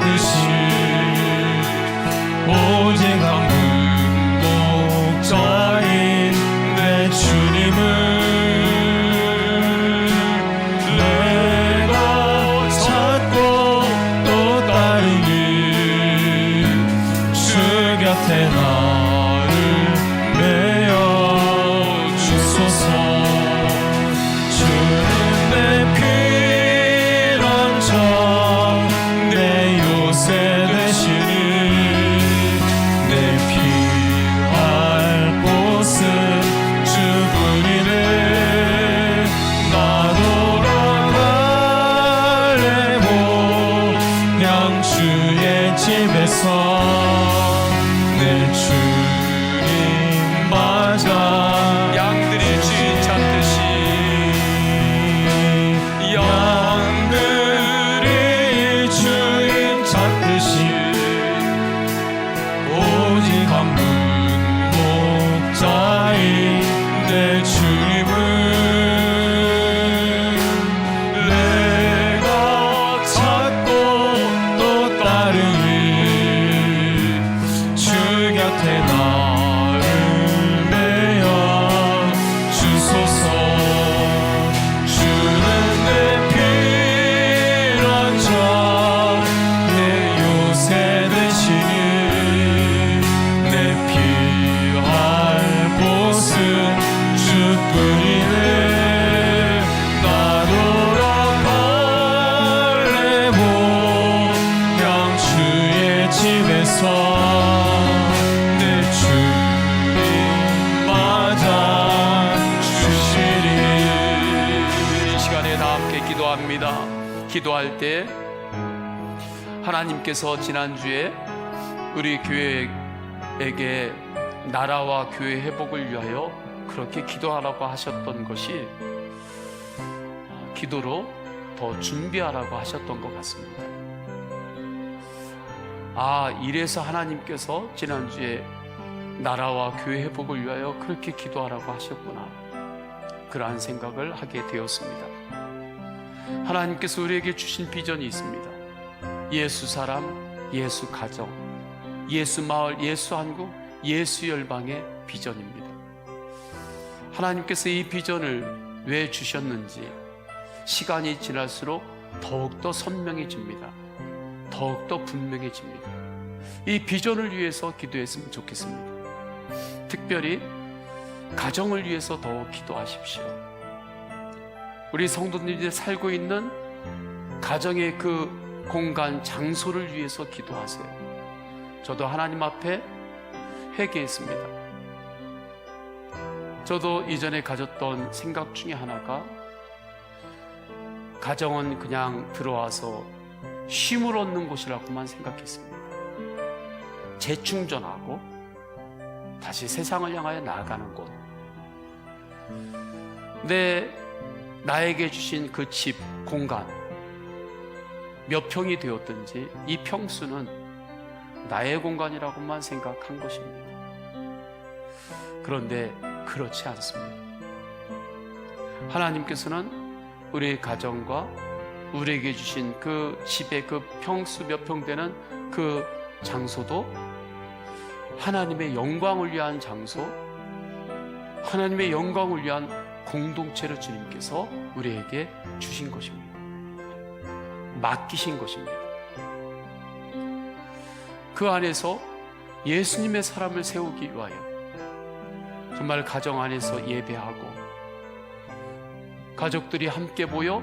찾듯이 오직 한 목자인 내 주님을 내가 찾고 또 따르니 주 곁에 나를 메어 주소서. 주는 내 피난처 내 요새 되시니 내 피할 곳은 주뿐이네. 나 돌아갈래고 그냥 주의 집에서 내 주님 맞아 양들이 주인 찾듯이 양들이 주인 찾듯이 오직 한 목자인 내 주님을 내가 찾고 또 따르니 주 곁에 나를 메어 주소서. 주는 내 피난처 내 요새 되시니 내 피할 곳은 주뿐이네. 나 돌아갈래고 그냥 주의 집에서 내 주님 맞아 주시리. 이 시간에 다 함께 기도합니다. 기도할 때 하나님께서 지난주에 우리 교회에게 나라와 교회 회복을 위하여 그렇게 기도하라고 하셨던 것이 기도로 더 준비하라고 하셨던 것 같습니다. 이래서 하나님께서 지난주에 나라와 교회 회복을 위하여 그렇게 기도하라고 하셨구나, 그러한 생각을 하게 되었습니다. 하나님께서 우리에게 주신 비전이 있습니다. 예수 사람, 예수 가정, 예수 마을, 예수 한국, 예수 열방의 비전입니다. 하나님께서 이 비전을 왜 주셨는지 시간이 지날수록 더욱더 선명해집니다. 더욱더 분명해집니다. 이 비전을 위해서 기도했으면 좋겠습니다. 특별히 가정을 위해서 더 기도하십시오. 우리 성도님들이 살고 있는 가정의 그 공간, 장소를 위해서 기도하세요. 저도 하나님 앞에 회개했습니다. 저도 이전에 가졌던 생각 중에 하나가, 가정은 그냥 들어와서 쉼을 얻는 곳이라고만 생각했습니다. 재충전하고 다시 세상을 향하여 나아가는 곳. 나에게 주신 그 집, 공간, 몇 평이 되었든지 이 평수는 나의 공간이라고만 생각한 것입니다. 그런데 그렇지 않습니다. 하나님께서는 우리의 가정과 우리에게 주신 그 집의 그 평수 몇 평 되는 그 장소도 하나님의 영광을 위한 장소, 하나님의 영광을 위한 공동체를 주님께서 우리에게 주신 것입니다. 맡기신 것입니다. 그 안에서 예수님의 사람을 세우기 위하여 정말 가정 안에서 예배하고, 가족들이 함께 모여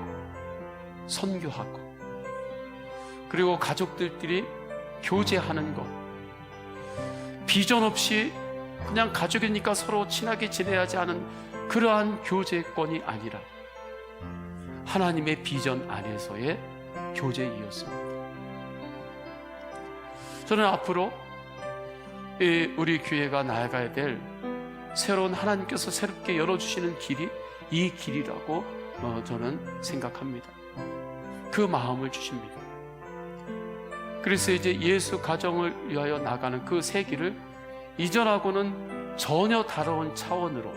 선교하고, 그리고 가족들끼리 교제하는 것, 비전 없이 그냥 가족이니까 서로 친하게 지내야지 하는 그러한 교제권이 아니라 하나님의 비전 안에서의 교제이었습니다. 저는 앞으로 우리 교회가 나아가야 될 새로운 하나님께서 새롭게 열어주시는 길이 이 길이라고 저는 생각합니다. 그 마음을 주십니다. 그래서 이제 예수 가정을 위하여 나가는 그 새 길을 이전하고는 전혀 다른 차원으로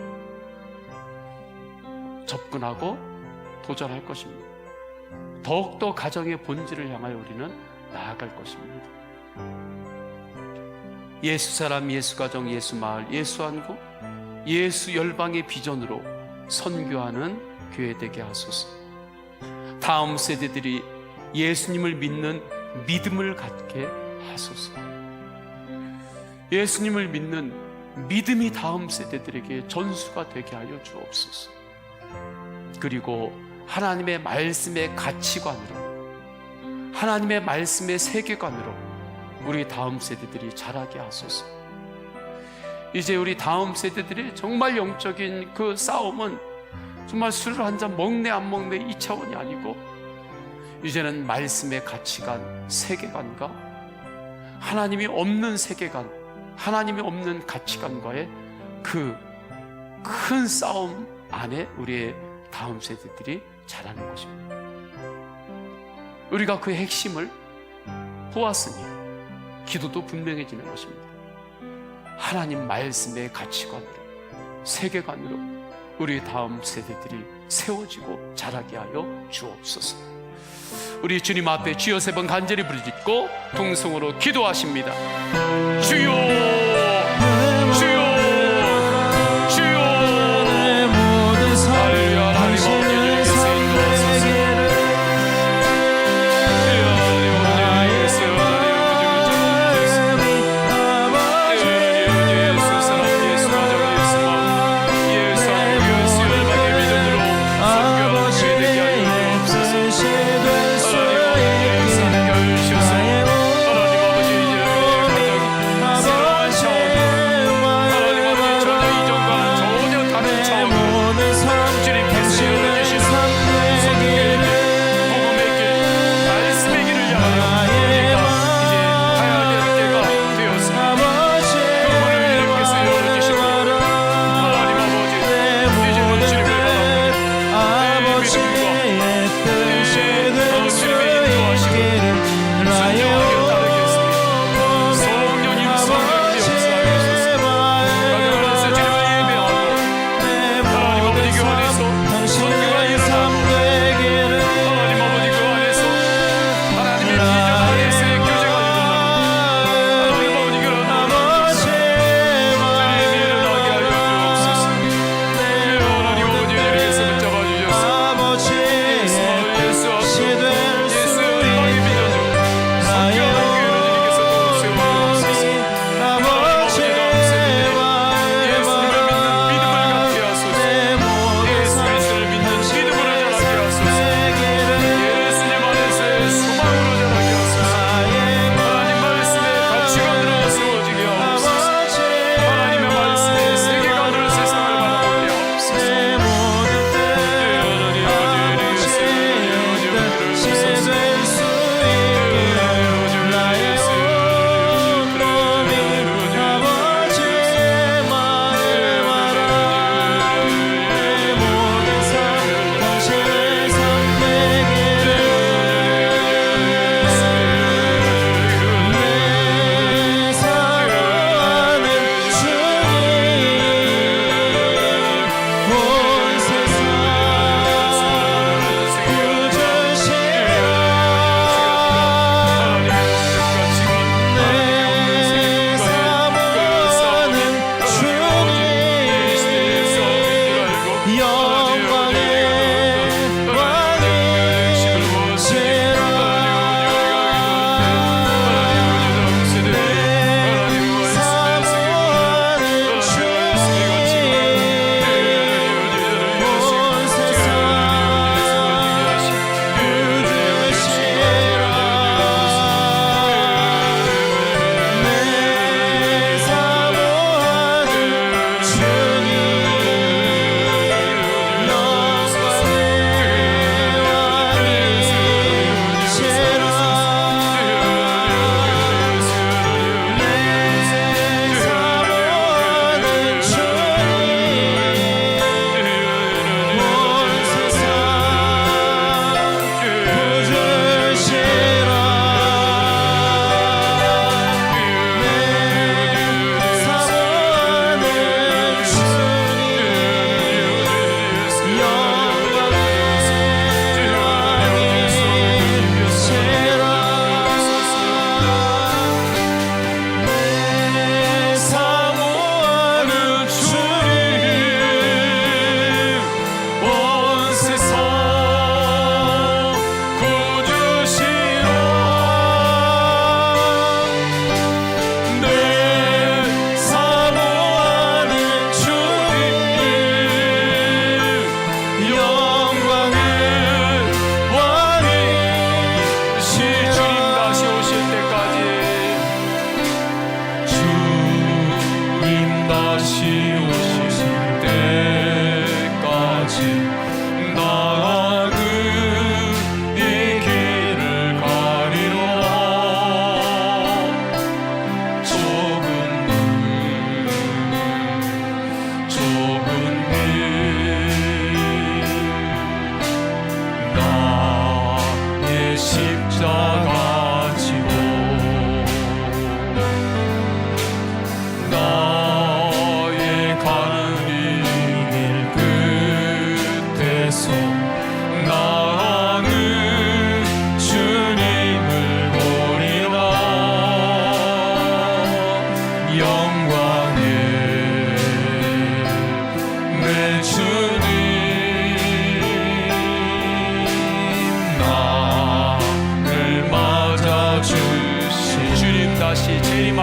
접근하고 도전할 것입니다. 더욱더 가정의 본질을 향하여 우리는 나아갈 것입니다. 예수 사람, 예수 가정, 예수 마을, 예수 한국, 예수 열방의 비전으로 선교하는 교회 되게 하소서. 다음 세대들이 예수님을 믿는 믿음을 갖게 하소서. 예수님을 믿는 믿음이 다음 세대들에게 전수가 되게 하여 주옵소서. 그리고 하나님의 말씀의 가치관으로, 하나님의 말씀의 세계관으로 우리 다음 세대들이 자라게 하소서. 이제 우리 다음 세대들이 정말 영적인 그 싸움은 정말 술을 한 잔 먹네 안 먹네 이 차원이 아니고, 이제는 말씀의 가치관, 세계관과 하나님이 없는 세계관, 하나님이 없는 가치관과의 그 큰 싸움 안에 우리의 다음 세대들이 자라는 것입니다. 우리가 그 핵심을 보았으니 기도도 분명해지는 것입니다. 하나님 말씀의 가치관으로, 세계관으로 우리 다음 세대들이 세워지고 자라게 하여 주옵소서. 우리 주님 앞에 주여 세 번 간절히 부르짖고 동성으로 기도하십니다. 주여, 주여, 주여. 할렐루야. 하나님 아버지께서 인도하소서.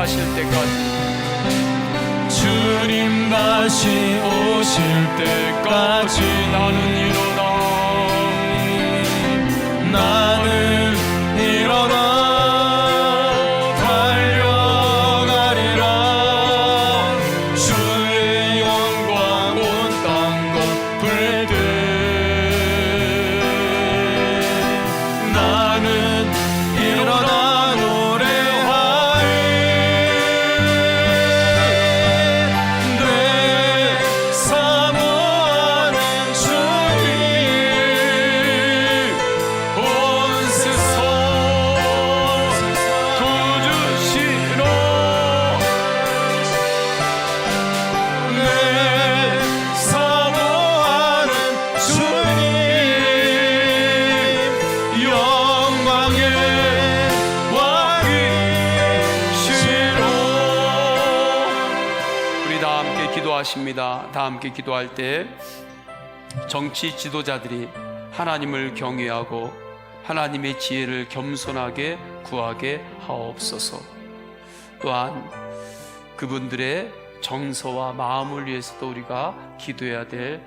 오실 때까지 주님 다시 오실 때까지 나는 일어나 나는 일어나 달려가리라. 주의 영광 온 땅 덮을 때 나는 일어나 노래하리. 내 사모하는 주님 온 세상 구주시로 내 사모하는 주님 영광의 왕이시로. 우리 다 함께 기도하십니다. 다 함께 기도할 때 정치 지도자들이 하나님을 경외하고 하나님의 지혜를 겸손하게 구하게 하옵소서. 또한 그분들의 정서와 마음을 위해서도 우리가 기도해야 될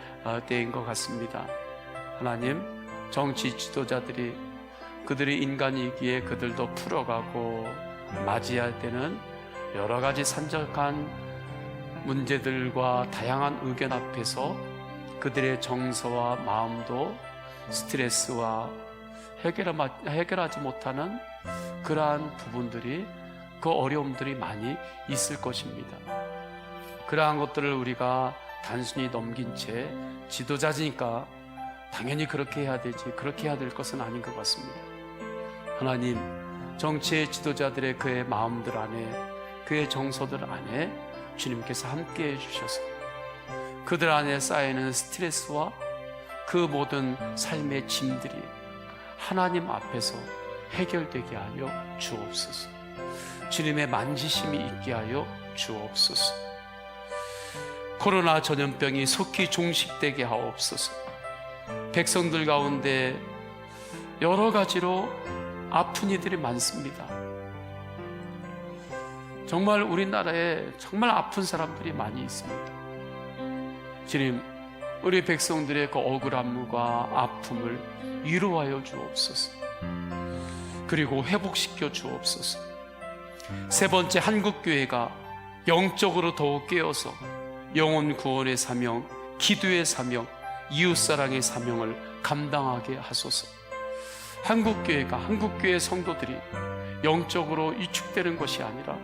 때인 것 같습니다. 하나님, 정치 지도자들이 그들의 인간이기에 그들도 풀어가고 맞이할 때는 여러 가지 산적한 문제들과 다양한 의견 앞에서 그들의 정서와 마음도 스트레스와 해결하지 못하는 그러한 부분들이, 그 어려움들이 많이 있을 것입니다. 그러한 것들을 우리가 단순히 넘긴 채 지도자니까 당연히 그렇게 해야 되지, 그렇게 해야 될 것은 아닌 것 같습니다. 하나님, 정치의 지도자들의 그의 마음들 안에, 그의 정서들 안에 주님께서 함께 해주셔서 그들 안에 쌓이는 스트레스와 그 모든 삶의 짐들이 하나님 앞에서 해결되게 하여 주옵소서. 주님의 만지심이 있게 하여 주옵소서. 코로나 전염병이 속히 종식되게 하옵소서. 백성들 가운데 여러 가지로 아픈 이들이 많습니다. 정말 우리나라에 정말 아픈 사람들이 많이 있습니다. 주님, 우리 백성들의 그 억울함과 아픔을 위로하여 주옵소서. 그리고 회복시켜 주옵소서. 세 번째, 한국교회가 영적으로 더욱 깨어서 영혼 구원의 사명, 기도의 사명, 이웃사랑의 사명을 감당하게 하소서. 한국교회가, 한국교회 성도들이 영적으로 위축되는 것이 아니라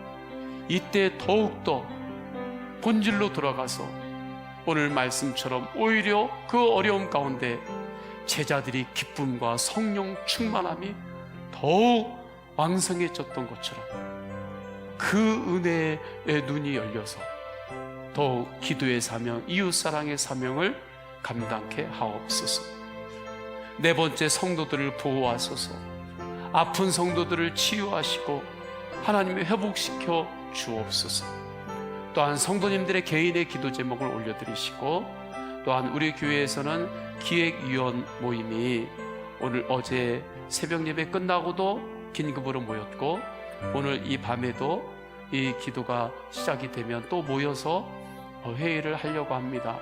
이때 더욱더 본질로 돌아가서 오늘 말씀처럼 오히려 그 어려움 가운데 제자들이 기쁨과 성령 충만함이 더욱 왕성해졌던 것처럼 그 은혜의 눈이 열려서 더욱 기도의 사명, 이웃사랑의 사명을 감당케 하옵소서. 네 번째, 성도들을 보호하소서. 아픈 성도들을 치유하시고 하나님의 회복시켜 주옵소서. 또한 성도님들의 개인의 기도 제목을 올려드리시고, 또한 우리 교회에서는 기획위원 모임이 어제 새벽 예배 끝나고도 긴급으로 모였고, 오늘 이 밤에도 이 기도가 시작이 되면 또 모여서 회의를 하려고 합니다.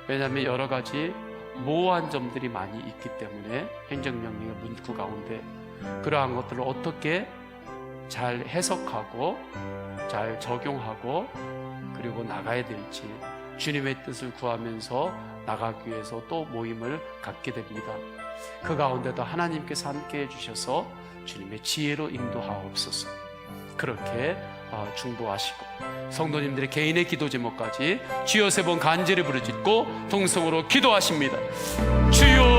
왜냐하면 여러 가지 모호한 점들이 많이 있기 때문에 행정명령의 문구 가운데 그러한 것들을 어떻게 잘 해석하고 잘 적용하고 그리고 나가야 될지 주님의 뜻을 구하면서 나가기 위해서 또 모임을 갖게 됩니다. 그 가운데도 하나님께서 함께 해주셔서 주님의 지혜로 인도하옵소서. 그렇게 중보하시고 성도님들의 개인의 기도 제목까지 주여 세 번 간절히 부르짖고 통성으로 기도하십니다. 주여